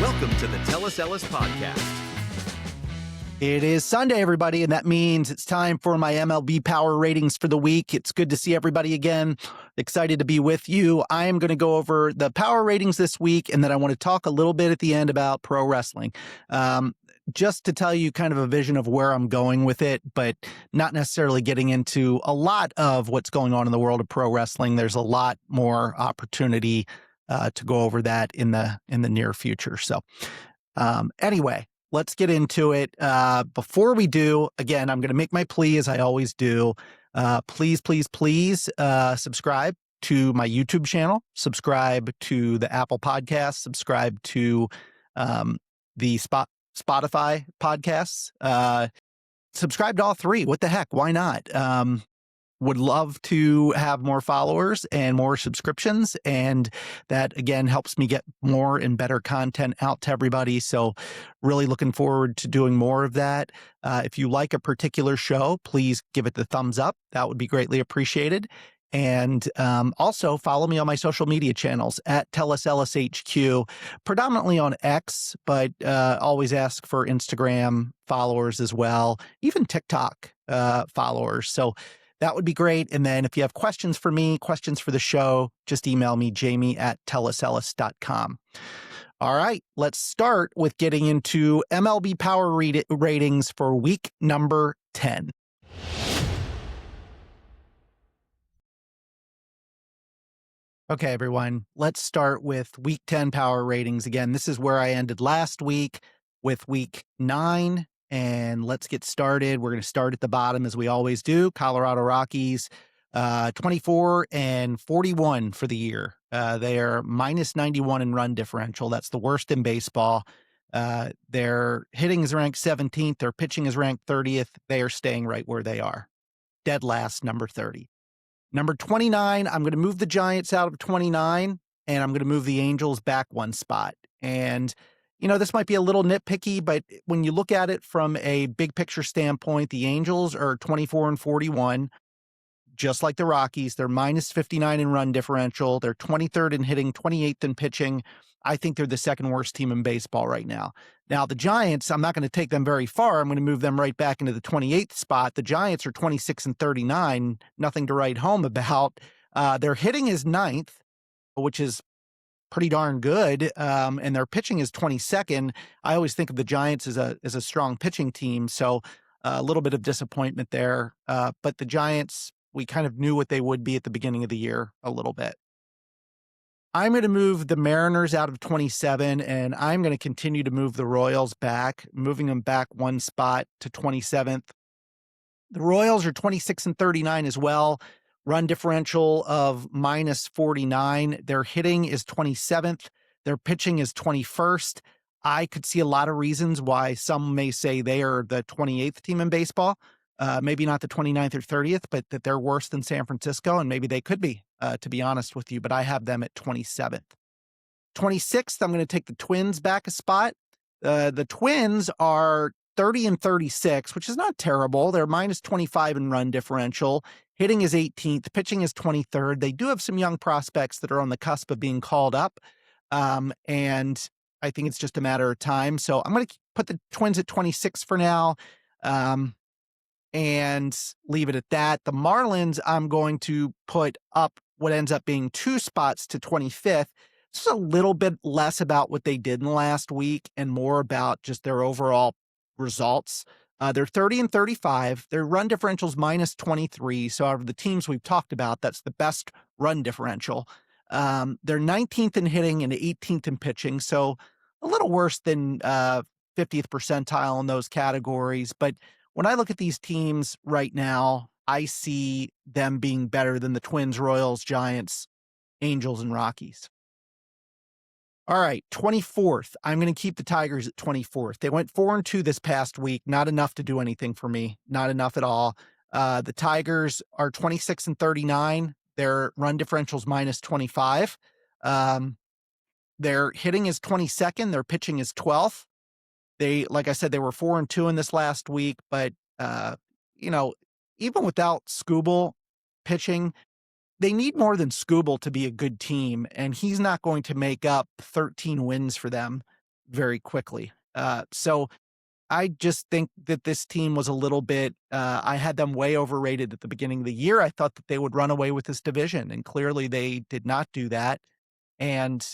Welcome to the Ellis podcast. It is Sunday, everybody, and that means it's time for my MLB power ratings for the week. It's good to see everybody again. Excited to be with you. I am going to go over the power ratings this week, and then I want to talk a little bit at the end about pro wrestling. Just to tell you kind of a vision of where I'm going with it, but not necessarily getting into a lot of what's going on in the world of pro wrestling. There's a lot more opportunity to go over that in the near future. So anyway, let's get into it. Before we do, again, I'm going to make my plea as I always do. Please subscribe to my YouTube channel, subscribe to the Apple Podcast, subscribe to the Spotify podcasts, subscribe to all three. What the heck? Why not? Would love to have more followers and more subscriptions. And that, again, helps me get more and better content out to everybody. So really looking forward to doing more of that. If you like a particular show, please give it the thumbs up. That would be greatly appreciated. And also follow me on my social media channels at Ellis HQ, predominantly on X, but always ask for Instagram followers as well, even TikTok followers. So that would be great. And then if you have questions for me, questions for the show, just email me, jamie@tellisellis.com. All right, let's start with getting into MLB power ratings for week number 10. Okay, everyone, let's start with week 10 power ratings. Again, this is where I ended last week with week 9. And let's get started. We're going to start at the bottom as we always do. Colorado Rockies, 24 and 41 for the year. They are minus 91 in run differential. That's the worst in baseball. Their hitting is ranked 17th. Their pitching is ranked 30th. They are staying right where they are. Dead last, number 30. Number 29, I'm going to move the Giants out of 29, and I'm going to move the Angels back one spot. And you know, this might be a little nitpicky, but when you look at it from a big picture standpoint, the Angels are 24 and 41, just like the Rockies. They're minus 59 in run differential. They're 23rd in hitting, 28th in pitching. I think they're the second worst team in baseball right now. Now, the Giants, I'm not going to take them very far. I'm going to move them right back into the 28th spot. The Giants are 26 and 39, nothing to write home about. Their hitting is 9th, which is pretty darn good, and their pitching is 22nd. I always think of the Giants as a strong pitching team, so a little bit of disappointment there. But the Giants, we kind of knew what they would be at the beginning of the year a little bit. I'm going to move the Mariners out of 27, and I'm going to continue to move the Royals back, moving them back one spot to 27th. The Royals are 26 and 39 as well. Run differential of minus 49. Their hitting is 27th. Their pitching is 21st. I could see a lot of reasons why some may say they are the 28th team in baseball. Maybe not the 29th or 30th, but that they're worse than San Francisco, and maybe they could be, to be honest with you, but I have them at 27th. 26th, I'm going to take the Twins back a spot. The Twins are 30 and 36, which is not terrible. They're minus 25 in run differential. Hitting is 18th. Pitching is 23rd. They do have some young prospects that are on the cusp of being called up. And I think it's just a matter of time. So I'm going to put the Twins at 26 for now and leave it at that. The Marlins, I'm going to put up what ends up being 2 spots to 25th. Just a little bit less about what they did in the last week and more about just their overall results. They're 30 and 35. Their run differential's minus 23. So out of the teams we've talked about, that's the best run differential. They're 19th in hitting and 18th in pitching. So a little worse than 50th percentile in those categories. But when I look at these teams right now, I see them being better than the Twins, Royals, Giants, Angels, and Rockies. All right, 24th. I'm going to keep the Tigers at 24th. They went 4-2 this past week. Not enough to do anything for me. Not enough at all. The Tigers are 26 and 39. Their run differential is minus 25. Their hitting is 22nd. Their pitching is 12th. They, like I said, they were 4-2 in this last week, but even without Skubal pitching, they need more than Skubal to be a good team, and he's not going to make up 13 wins for them. very quickly. So I just think that this team was a little bit, I had them way overrated at the beginning of the year. I thought that they would run away with this division, and clearly they did not do that. And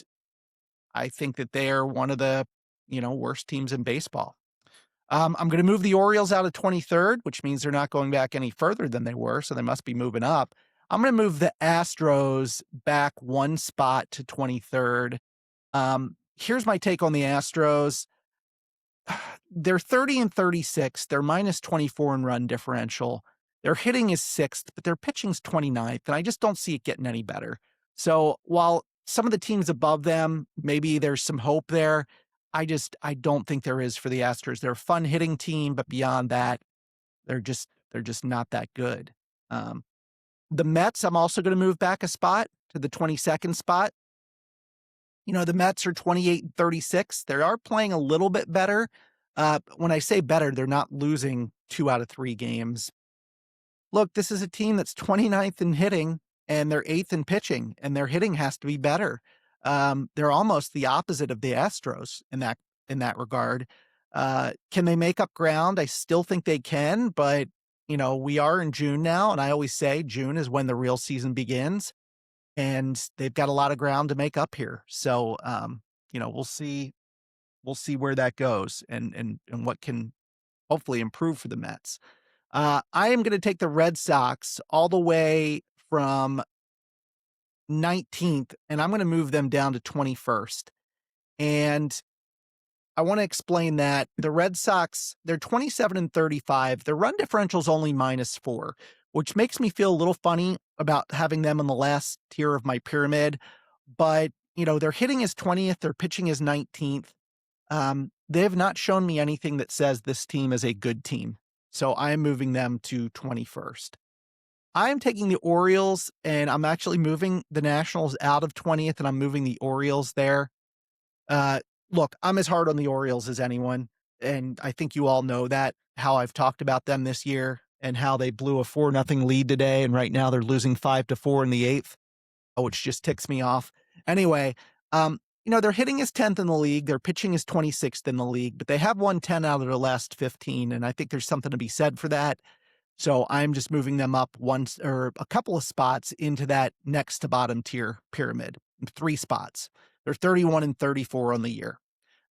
I think that they're one of the, worst teams in baseball. I'm going to move the Orioles out of 23rd, which means they're not going back any further than they were, so they must be moving up. I'm going to move the Astros back one spot to 23rd. Here's my take on the Astros. They're 30 and 36. They're minus 24 in run differential. Their hitting is sixth, but their pitching's 29th, and I just don't see it getting any better. So while some of the teams above them, maybe there's some hope there, I don't think there is for the Astros. They're a fun hitting team, but beyond that, they're just not that good. Um, the Mets, I'm also going to move back a spot to the 22nd spot. The Mets are 28 and 36. They are playing a little bit better. When I say better, they're not losing 2 out of 3 games. Look, this is a team that's 29th in hitting and they're 8th in pitching, and their hitting has to be better. They're almost the opposite of the Astros in that regard. Can they make up ground? I still think they can, but we are in June now, and I always say June is when the real season begins. And they've got a lot of ground to make up here. So, we'll see where that goes and what can hopefully improve for the Mets. I am going to take the Red Sox all the way from 19th, and I'm going to move them down to 21st. And I want to explain that the Red Sox, they're 27 and 35. Their run differential is only -4, which makes me feel a little funny about having them in the last tier of my pyramid. But, their hitting is 20th, their pitching is 19th. They have not shown me anything that says this team is a good team. So I am moving them to 21st. I am taking the Orioles, and I'm actually moving the Nationals out of 20th, and I'm moving the Orioles there. Uh, Look, I'm as hard on the Orioles as anyone, and I think you all know that, how I've talked about them this year and how they blew a 4-0 lead today, and right now they're losing 5-4 in the 8th, which just ticks me off. Anyway, their hitting is 10th in the league, their pitching is 26th in the league, but they have won 10 out of their last 15, and I think there's something to be said for that. So I'm just moving them up once or a couple of spots into that next to bottom tier pyramid, 3 spots. They're 31 and 34 on the year.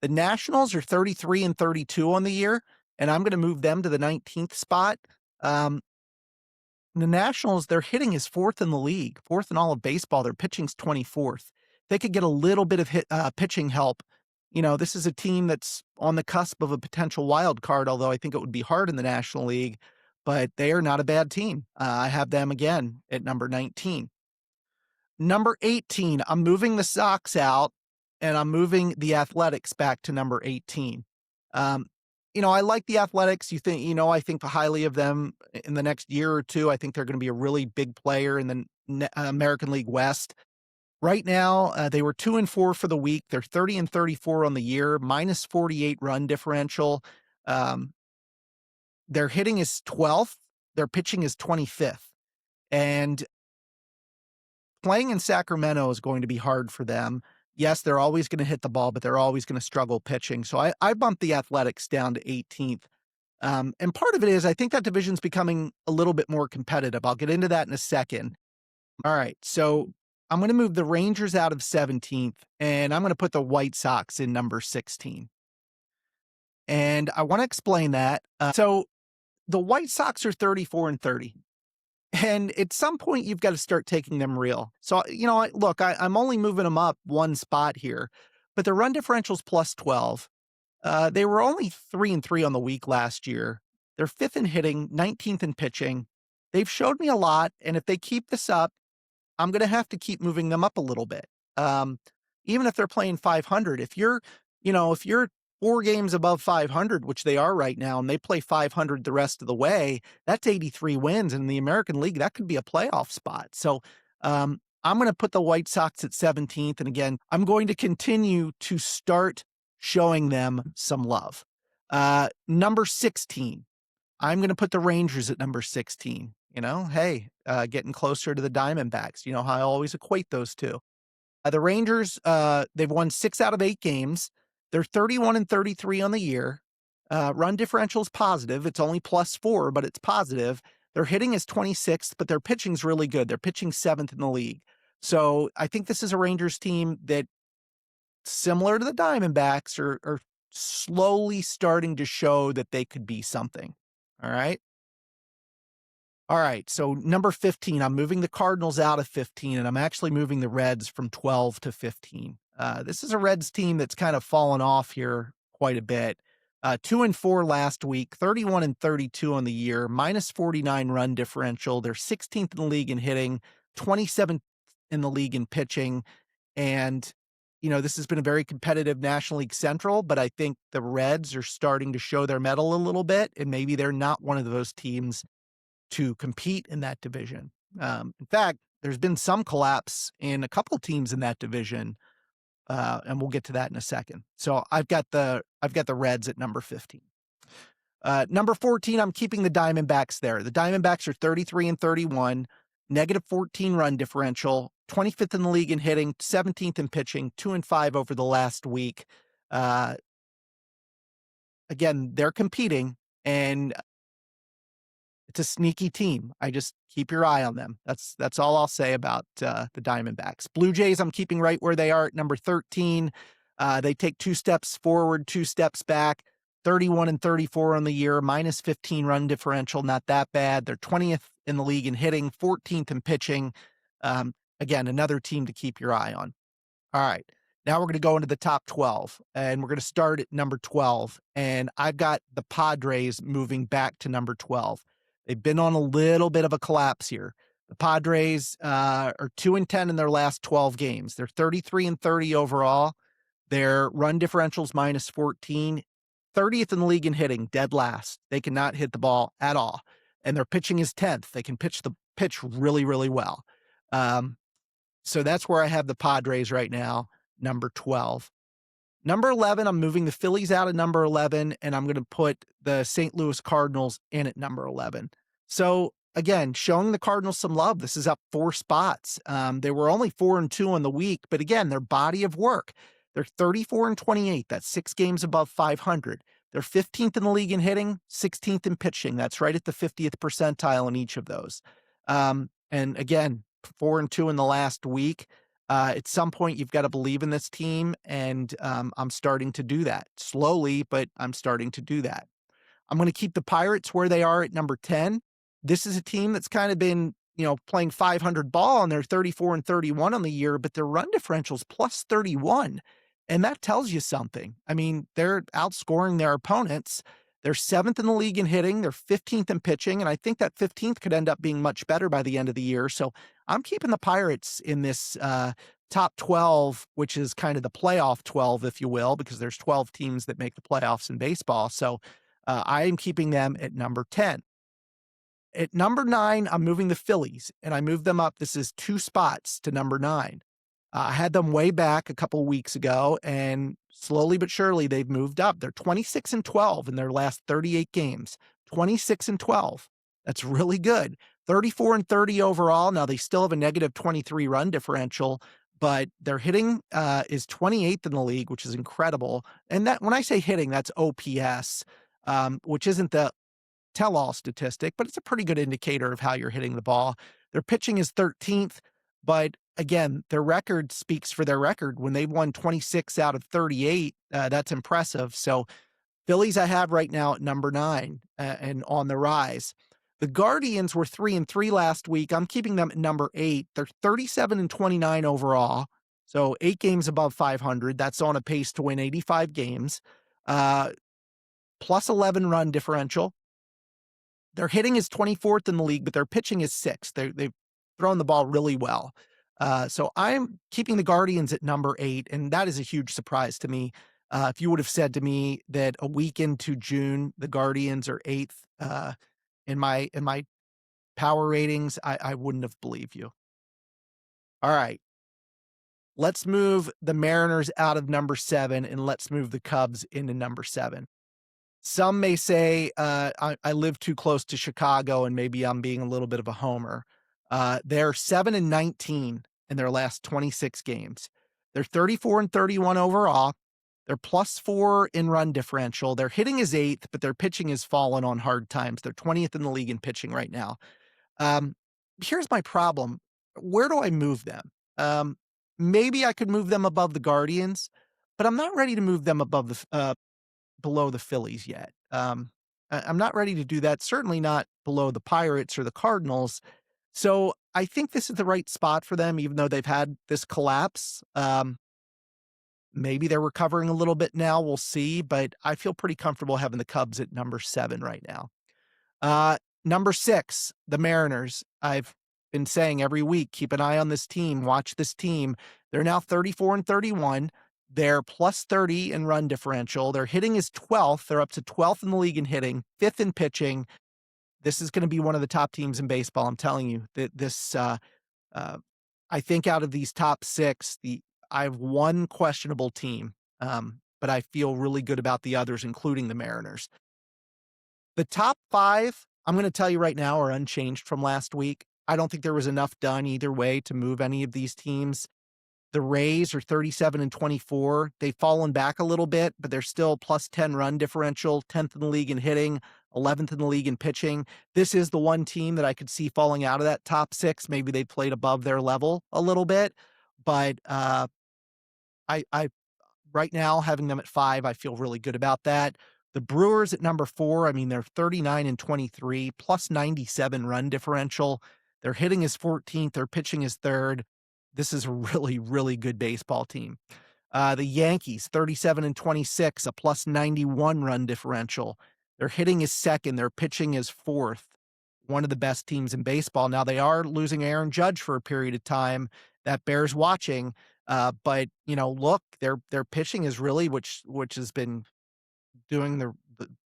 The Nationals are 33 and 32 on the year, and I'm going to move them to the 19th spot. The Nationals, their hitting is 4th in the league, 4th in all of baseball. Their pitching's 24th. They could get a little bit of pitching help. This is a team that's on the cusp of a potential wild card, although I think it would be hard in the National League, but they are not a bad team. I have them again at number 19. Number 18, I'm moving the Sox out, and I'm moving the Athletics back to number 18. I like the Athletics. I think highly of them in the next year or two. I think they're going to be a really big player in the American League West. Right now, they were 2 and 4 for the week. They're 30 and 34 on the year, -48 run differential. Their hitting is 12th. Their pitching is 25th. And playing in Sacramento is going to be hard for them. Yes, they're always going to hit the ball, but they're always going to struggle pitching. So I bumped the Athletics down to 18th. And part of it is I think that division's becoming a little bit more competitive. I'll get into that in a second. All right, so I'm going to move the Rangers out of 17th, and I'm going to put the White Sox in number 16. And I want to explain that. So the White Sox are 34 and 30. And at some point, you've got to start taking them real. So, I'm only moving them up one spot here, but the run differential's +12. They were only 3 and 3 on the week last year. They're 5th in hitting, 19th in pitching. They've showed me a lot, and if they keep this up, I'm going to have to keep moving them up a little bit. Even if they're playing 500, if you're 4 games above 500, which they are right now, and they play 500 the rest of the way, that's 83 wins. And in the American League, that could be a playoff spot. So I'm going to put the White Sox at 17th. And again, I'm going to continue to start showing them some love. Number 16, I'm going to put the Rangers at number 16. Getting closer to the Diamondbacks. You know how I always equate those two. The Rangers, they've won 6 out of 8 games. They're 31 and 33 on the year. Run differential is positive. It's only +4, but it's positive. Their hitting is 26th, but their pitching's really good. They're pitching 7th in the league. So I think this is a Rangers team that, similar to the Diamondbacks, are slowly starting to show that they could be something. All right. All right. So number 15, I'm moving the Cardinals out of 15, and I'm actually moving the Reds from 12 to 15. This is a Reds team that's kind of fallen off here quite a bit. 2-4 last week, 31 and 32 on the year, -49 run differential. They're 16th in the league in hitting, 27th in the league in pitching. And, this has been a very competitive National League Central, but I think the Reds are starting to show their mettle a little bit, and maybe they're not one of those teams to compete in that division. In fact, there's been some collapse in a couple teams in that division, and we'll get to that in a second. So I've got the Reds at number 15. Number 14, I'm keeping the Diamondbacks there. The Diamondbacks are 33 and 31, -14 run differential, 25th in the league in hitting, 17th in pitching, 2-5 over the last week. Again, they're competing, and it's a sneaky team. I just keep your eye on them. That's all I'll say about the Diamondbacks. Blue Jays, I'm keeping right where they are at number 13. They take 2 steps forward, 2 steps back. 31 and 34 on the year, -15 run differential, not that bad. They're 20th in the league in hitting, 14th in pitching. Again, another team to keep your eye on. All right. Now we're going to go into the top 12, and we're going to start at number 12. And I've got the Padres moving back to number 12. They've been on a little bit of a collapse here. The Padres are 2-10 in their last 12 games. They're 33 and 30 overall. Their run differentials -14, 30th in the league in hitting, dead last. They cannot hit the ball at all. And their pitching is 10th. They can pitch really, really well. So that's where I have the Padres right now, number 12. Number 11, I'm moving the Phillies out of number 11, and I'm going to put the St. Louis Cardinals in at number 11. So again, showing the Cardinals some love. This is up 4 spots. They were only 4-2 on the week, but again, their body of work. They're 34 and 28. That's 6 games above 500. They're 15th in the league in hitting, 16th in pitching. That's right at the 50th percentile in each of those. And again, 4-2 in the last week. At some point, you've got to believe in this team, and I'm starting to do that. Slowly, but I'm starting to do that. I'm going to keep the Pirates where they are at number 10. This is a team that's kind of been, playing 500 ball, and they're 34 and 31 on the year, but their run differential's +31, and that tells you something. I mean, they're outscoring their opponents. They're 7th in the league in hitting. They're 15th in pitching, and I think that 15th could end up being much better by the end of the year. So I'm keeping the Pirates in this top 12, which is kind of the playoff 12, if you will, because there's 12 teams that make the playoffs in baseball. So I am keeping them at number 10. At number 9, I'm moving the Phillies, and I moved them up. This is 2 spots to number 9. I had them way back a couple weeks ago, and slowly but surely they've moved up. They're 26 and 12 in their last 38 games. 26 and 12. That's really good. 34 and 30 overall. Now they still have a -23 run differential, but their hitting is 28th in the league, which is incredible. And that, when I say hitting, that's OPS, which isn't the tell-all statistic, but it's a pretty good indicator of how you're hitting the ball. Their pitching is 13th, but again, their record speaks for their record. When they've won 26 out of 38, that's impressive. So Phillies I have right now at number 9 and on the rise. The Guardians were 3-3 last week. I'm keeping them at number 8. They're 37 and 29 overall. So 8 games above 500. That's on a pace to win 85 games. Plus 11 run differential. Their hitting is 24th in the league, but their pitching is 6th. They've thrown the ball really well. So I'm keeping the Guardians at number 8, and that is a huge surprise to me. If you would have said to me that a week into June, the Guardians are 8th in my power ratings, I wouldn't have believed you. All right. Let's move the Mariners out of number 7, and let's move the Cubs into number 7. Some may say I live too close to Chicago, and maybe I'm being a little bit of a homer. They're 7 and 19 in their last 26 games. They're 34 and 31 overall. They're +4 in run differential. Their hitting is 8th, but their pitching has fallen on hard times. They're 20th in the league in pitching right now. Um, Here's my problem. Where do I move them? Um, Maybe I could move them above the Guardians, but I'm not ready to move them above below the Phillies yet. I'm not ready to do that. Certainly not below the Pirates or the Cardinals. So I think this is the right spot for them, even though they've had this collapse. Maybe they're recovering a little bit now. We'll see, but I feel pretty comfortable having the Cubs at number 7 right now. Number 6, the Mariners. I've been saying every week, keep an eye on this team, watch this team. They're now 34-31. They're +30 in run differential. Their hitting is 12th. They're up to 12th in the league in hitting, 5th in pitching. This is going to be one of the top teams in baseball. I'm telling you that uh, I think out of these top 6, I have one questionable team, but I feel really good about the others, including the Mariners. The top 5, I'm gonna tell you right now, are unchanged from last week. I don't think there was enough done either way to move any of these teams. The Rays are 37-24. They've fallen back a little bit, but they're still +10 run differential, 10th in the league in hitting, 11th in the league in pitching. This is the one team that I could see falling out of that top 6. Maybe they played above their level a little bit, but, I right now, having them at 5, I feel really good about that. The Brewers at number 4, I mean, they're 39-23, +97 run differential. Their hitting is 14th, their pitching is 3rd. This is a really, really good baseball team. The Yankees, 37-26, a +91 run differential. Their hitting is 2nd, their pitching is 4th. One of the best teams in baseball. Now, they are losing Aaron Judge for a period of time. That bears watching. But look, their pitching is really which has been doing the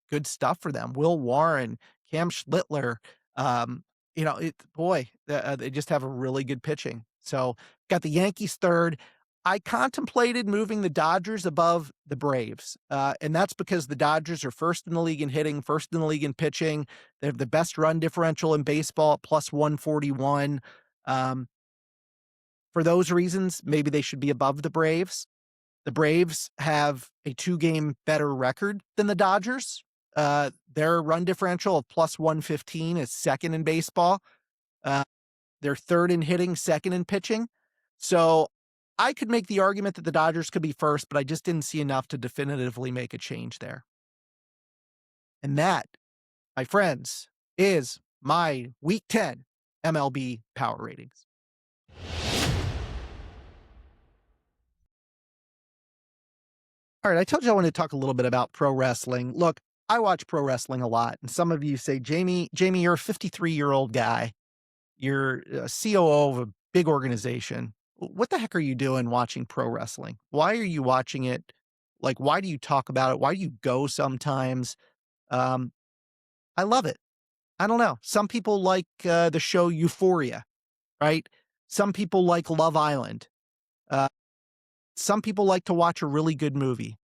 good stuff for them. Will Warren, Cam Schlittler, um, they just have a really good pitching. So got the Yankees 3rd. I contemplated moving the Dodgers above the Braves, and that's because the Dodgers are 1st in the league in hitting, 1st in the league in pitching. They have the best run differential in baseball at +141. For those reasons, maybe they should be above the Braves. The Braves have a 2-game better record than the Dodgers. Their run differential of +115 is 2nd in baseball. Uh, they're 3rd in hitting, 2nd in pitching. So I could make the argument that the Dodgers could be 1st, but I just didn't see enough to definitively make a change there. And that, my friends, is my Week 10 MLB power ratings. All right, I told you I wanted to talk a little bit about pro wrestling. Look, I watch pro wrestling a lot, and some of you say, Jamie, you're a 53-year-old guy. You're a COO of a big organization. What the heck are you doing watching pro wrestling? Why are you watching it? Like, why do you talk about it? Why do you go sometimes? Um, I love it. I don't know. Some people like the show Euphoria, right? Some people like Love Island. Uh, some people like to watch a really good movie.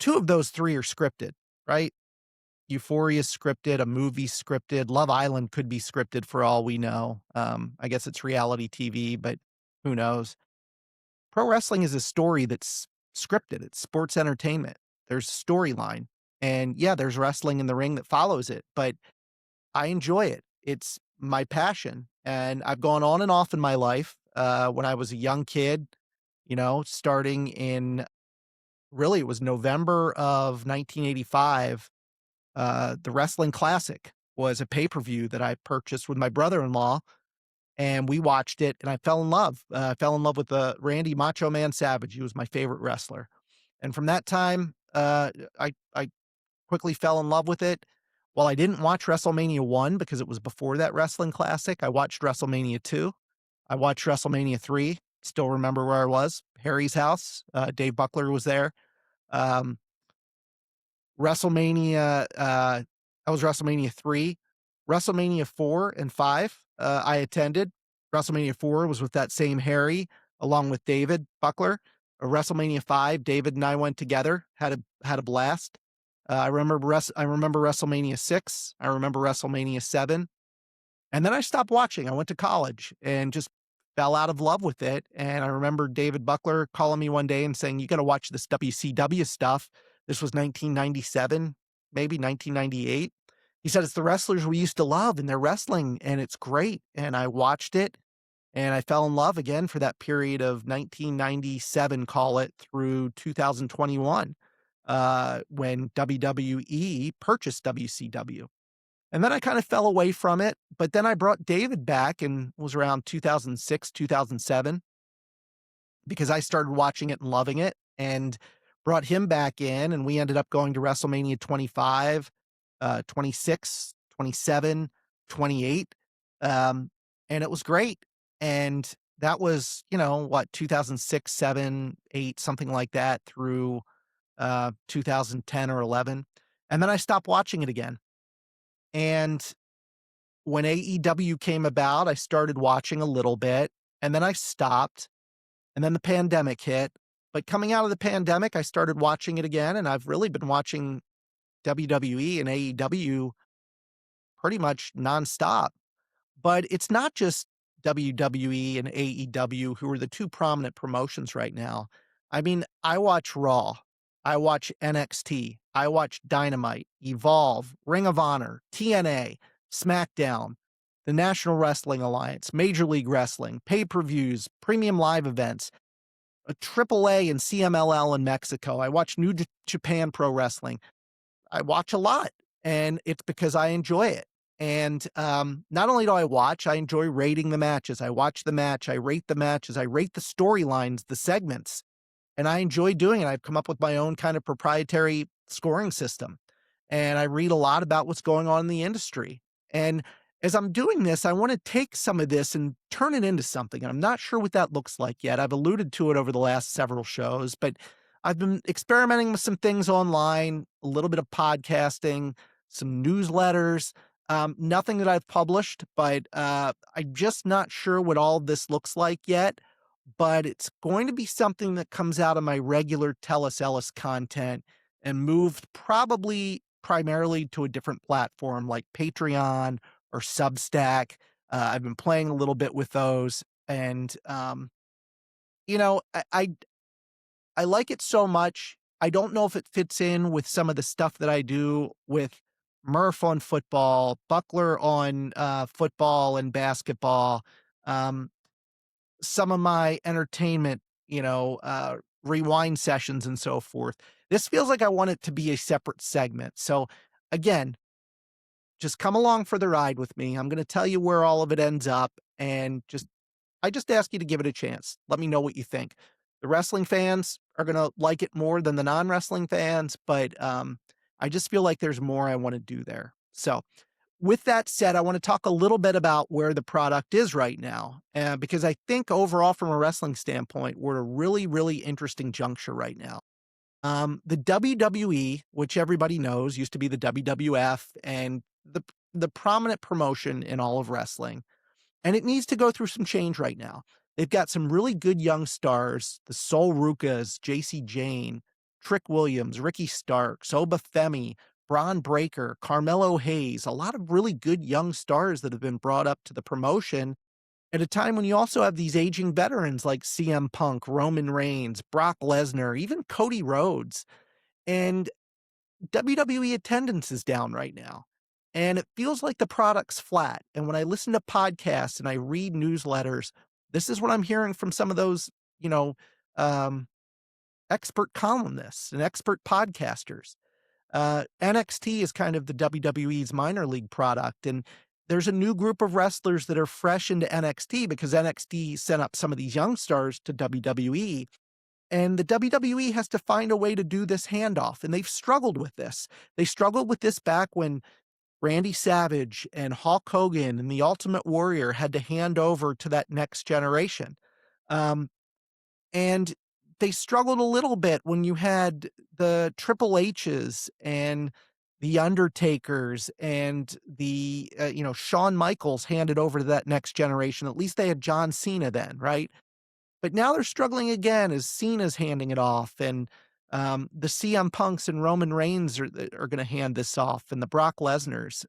2 of those 3 are scripted, right? Euphoria is scripted, a movie scripted, Love Island could be scripted for all we know. I guess it's reality TV, but who knows? Pro wrestling is a story that's scripted. It's sports entertainment. There's storyline. And yeah, there's wrestling in the ring that follows it, but I enjoy it. It's my passion. And I've gone on and off in my life. When I was a young kid, starting in really, it was November of 1985. The Wrestling Classic was a pay-per-view that I purchased with my brother-in-law, and we watched it, and I fell in love. I fell in love with Randy Macho Man Savage. He was my favorite wrestler. And from that time, I quickly fell in love with it. While I didn't watch WrestleMania 1 because it was before that Wrestling Classic, I watched WrestleMania 2. I watched WrestleMania 3. Still remember where I was, Harry's house. Dave Buckler was there. Um, WrestleMania, that was WrestleMania 3. WrestleMania 4 and 5, I attended. WrestleMania 4 was with that same Harry, along with David Buckler. WrestleMania 5, David and I went together, had a blast. I remember WrestleMania 6. I remember WrestleMania 7. And then I stopped watching. I went to college and just fell out of love with it. And I remember David Buckler calling me one day and saying, "You got to watch this WCW stuff." This was 1997, maybe 1998. He said, "It's the wrestlers we used to love and they're wrestling and it's great." And I watched it and I fell in love again for that period of 1997, call it, through 2021, when WWE purchased WCW. And then I kind of fell away from it, but then I brought David back and was around 2006, 2007, because I started watching it and loving it and brought him back in. And we ended up going to WrestleMania 25, 26, 27, 28. Um, and it was great. And that was, what, 2006, 7, 8, something like that through 2010 or 11. And then I stopped watching it again. And when AEW came about, I started watching a little bit and then I stopped and then the pandemic hit. But coming out of the pandemic, I started watching it again and I've really been watching WWE and AEW pretty much nonstop. But it's not just WWE and AEW who are the two prominent promotions right now. I mean, I watch Raw, I watch NXT, I watch Dynamite, Evolve, Ring of Honor, TNA, SmackDown, the National Wrestling Alliance, Major League Wrestling, pay-per-views, premium live events, a AAA and CMLL in Mexico. I watch New Japan Pro Wrestling. I watch a lot, and it's because I enjoy it. And not only do I watch, I enjoy rating the matches. I watch the match, I rate the matches, I rate the storylines, the segments, and I enjoy doing it. I've come up with my own kind of proprietary scoring system, and I read a lot about what's going on in the industry. And as I'm doing this, I want to take some of this and turn it into something. And I'm not sure what that looks like yet. I've alluded to it over the last several shows, but I've been experimenting with some things online, a little bit of podcasting, some newsletters, nothing that I've published, but I'm just not sure what all this looks like yet. But it's going to be something that comes out of my regular Tell Us Ellis content and moved probably primarily to a different platform like Patreon or Substack. I've been playing a little bit with those, and you know, I, I I like it so much. I don't know if it fits in with some of the stuff that I do with Murph on football, Buckler on football and basketball, um, some of my entertainment, rewind sessions and so forth. This feels like I want it to be a separate segment. So again, just come along for the ride with me. I'm going to tell you where all of it ends up and I just ask you to give it a chance. Let me know what you think. The wrestling fans are going to like it more than the non-wrestling fans, but I just feel like there's more I want to do there. So, with that said, I want to talk a little bit about where the product is right now, because I think overall, from a wrestling standpoint, we're at a really, really interesting juncture right now. The WWE, which everybody knows, used to be the WWF and the prominent promotion in all of wrestling, and it needs to go through some change right now. They've got some really good young stars, the Sol Rucas, JC Jane, Trick Williams, Ricky Starks, Oba Femi, Braun Breaker, Carmelo Hayes, a lot of really good young stars that have been brought up to the promotion at a time when you also have these aging veterans like CM Punk, Roman Reigns, Brock Lesnar, even Cody Rhodes. And WWE attendance is down right now. And it feels like the product's flat. And when I listen to podcasts and I read newsletters, this is what I'm hearing from some of those, you know, um, expert columnists and expert podcasters. NXT is kind of the WWE's minor league product. And there's a new group of wrestlers that are fresh into NXT because NXT sent up some of these young stars to WWE. And the WWE has to find a way to do this handoff. And they've struggled with this. They struggled with this back when Randy Savage and Hulk Hogan and the Ultimate Warrior had to hand over to that next generation. Um, and they struggled a little bit when you had the Triple H's and the Undertakers and the, Shawn Michaels handed over to that next generation. At least they had John Cena then, right? But now they're struggling again as Cena's handing it off, and the CM Punks and Roman Reigns are going to hand this off, and the Brock Lesnar's.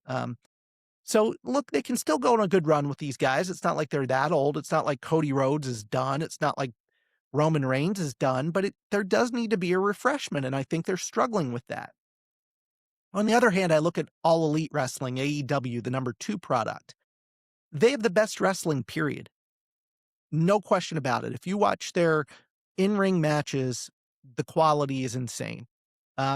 So look, they can still go on a good run with these guys. It's not like they're that old. It's not like Cody Rhodes is done. It's not like Roman Reigns is done, but there does need to be a refreshment, and I think they're struggling with that. On the other hand, I look at All Elite Wrestling, AEW, the number 2 product. They have the best wrestling, period. No question about it. If you watch their in-ring matches, the quality is insane.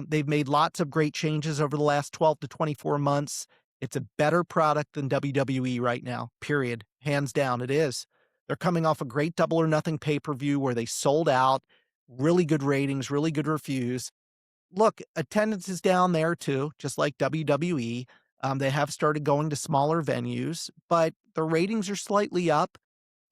They've made lots of great changes over the last 12 to 24 months. It's a better product than WWE right now, period. Hands down, it is. They're coming off a great Double or Nothing pay-per-view where they sold out, really good ratings, really good reviews. Look, attendance is down there too, just like WWE. They have started going to smaller venues, but the ratings are slightly up.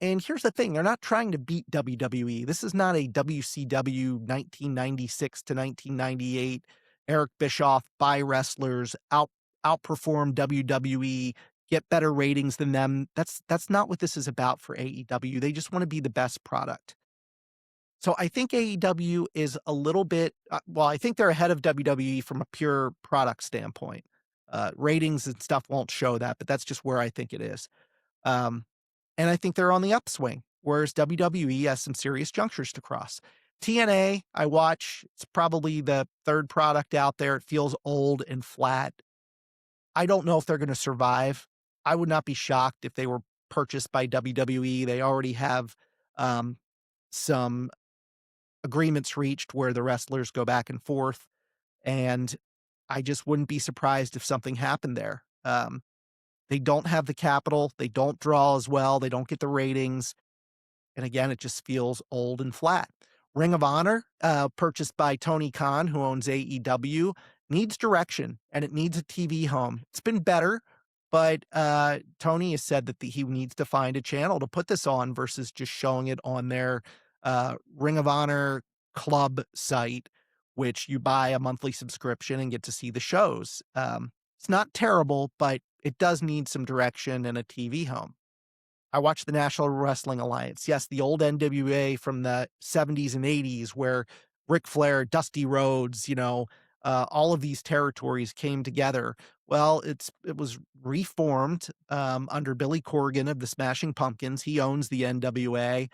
And here's the thing, they're not trying to beat WWE. This is not a WCW 1996 to 1998 Eric Bischoff buy wrestlers, outperform WWE, get better ratings than them. That's not what this is about for AEW. They just want to be the best product. So I think AEW is a little bit well, I think they're ahead of WWE from a pure product standpoint. Ratings and stuff won't show that, but that's just where I think it is. Um, and I think they're on the upswing, whereas WWE has some serious junctures to cross. TNA, I watch, it's probably the third product out there. It feels old and flat. I don't know if they're going to survive. I would not be shocked if they were purchased by WWE. They already have some agreements reached where the wrestlers go back and forth, and I just wouldn't be surprised if something happened there. They don't have the capital, they don't draw as well, they don't get the ratings, and again, it just feels old and flat. Ring of Honor, purchased by Tony Khan, who owns AEW, needs direction, and it needs a TV home. It's been better, but Tony has said that he needs to find a channel to put this on versus just showing it on their Ring of Honor club site, which you buy a monthly subscription and get to see the shows. It's not terrible, but it does need some direction and a TV home. I watch the National Wrestling Alliance. Yes, the old NWA from the 70s and 80s where Ric Flair, Dusty Rhodes, all of these territories came together. Well, it was reformed under Billy Corgan of the Smashing Pumpkins. He owns the NWA,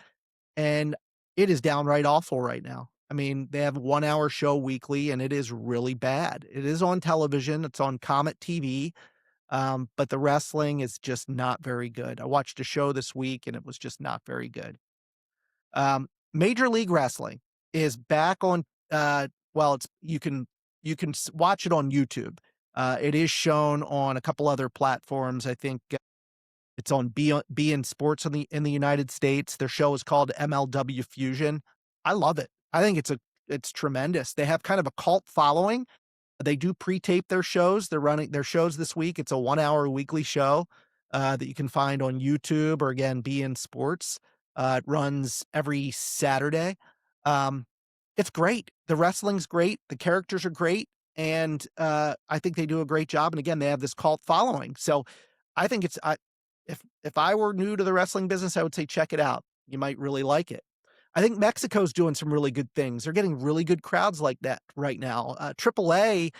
and it is downright awful right now. I mean, they have a 1-hour show weekly, and it is really bad. It is on television. It's on Comet TV. But the wrestling is just not very good. I watched a show this week and it was just not very good. Major League Wrestling is back on, well, you can watch it on YouTube. It is shown on a couple other platforms. I think it's on beIN Sports in the United States. Their show is called MLW Fusion. I love it. I think it's tremendous. They have kind of a cult following. They do pre-tape their shows. They're running their shows this week. It's a 1-hour weekly show that you can find on YouTube or again, beIN Sports. It runs every Saturday. It's great. The wrestling's great. The characters are great. And I think they do a great job. And again, they have this cult following. So I think if I were new to the wrestling business, I would say check it out. You might really like it. I think Mexico's doing some really good things. They're getting really good crowds like that right now. AAA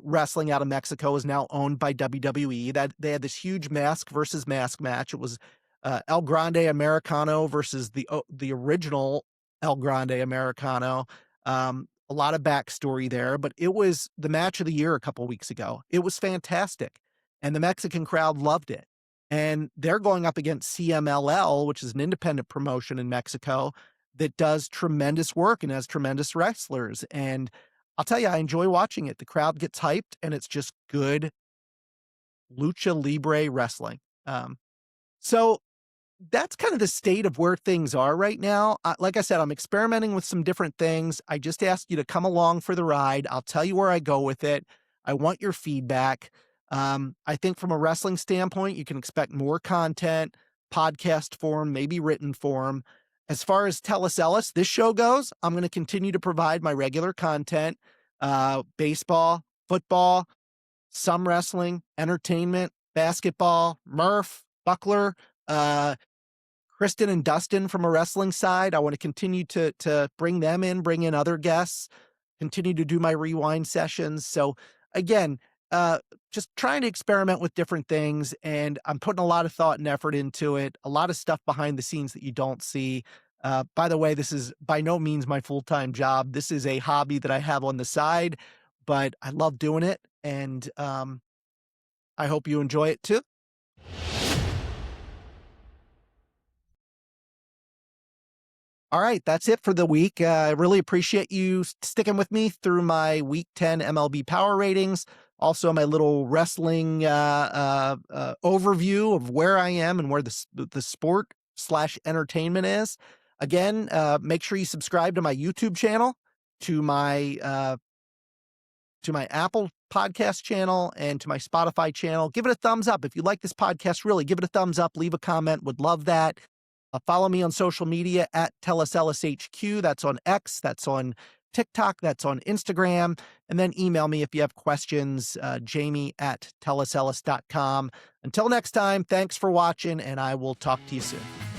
wrestling out of Mexico is now owned by WWE. That they had this huge mask versus mask match. It was El Grande Americano versus the original El Grande Americano. A lot of backstory there, but it was the match of the year a couple weeks ago. It was fantastic, and the Mexican crowd loved it. And they're going up against CMLL, which is an independent promotion in Mexico that does tremendous work and has tremendous wrestlers. And I'll tell you, I enjoy watching it. The crowd gets hyped, and it's just good lucha libre wrestling. So that's kind of the state of where things are right now. Like I said, I'm experimenting with some different things. I just asked you to come along for the ride. I'll tell you where I go with it. I want your feedback. I think from a wrestling standpoint, you can expect more content, podcast form, maybe written form. As far as Tell Us Ellis, this show goes, I'm going to continue to provide my regular content, baseball, football, some wrestling, entertainment, basketball, Murph, Buckler, Kristen and Dustin from a wrestling side. I want to continue to bring them in, bring in other guests, continue to do my rewind sessions. So again, just trying to experiment with different things, and I'm putting a lot of thought and effort into it, a lot of stuff behind the scenes that you don't see. By the way, this is by no means my full-time job. This is a hobby that I have on the side, but I love doing it, and I hope you enjoy it too. All right, that's it for the week. I really appreciate you sticking with me through my Week 10 MLB power ratings. Also, my little wrestling overview of where I am and where the sport slash entertainment is. Again, make sure you subscribe to my YouTube channel, to my Apple podcast channel, and to my Spotify channel. Give it a thumbs up. If you like this podcast, really give it a thumbs up. Leave a comment. Would love that. Follow me on social media at TellusEllisHQ. That's on X. That's on TikTok. That's on Instagram. And then email me if you have questions, jamie@tellusellis.com. Until next time, thanks for watching, and I will talk to you soon.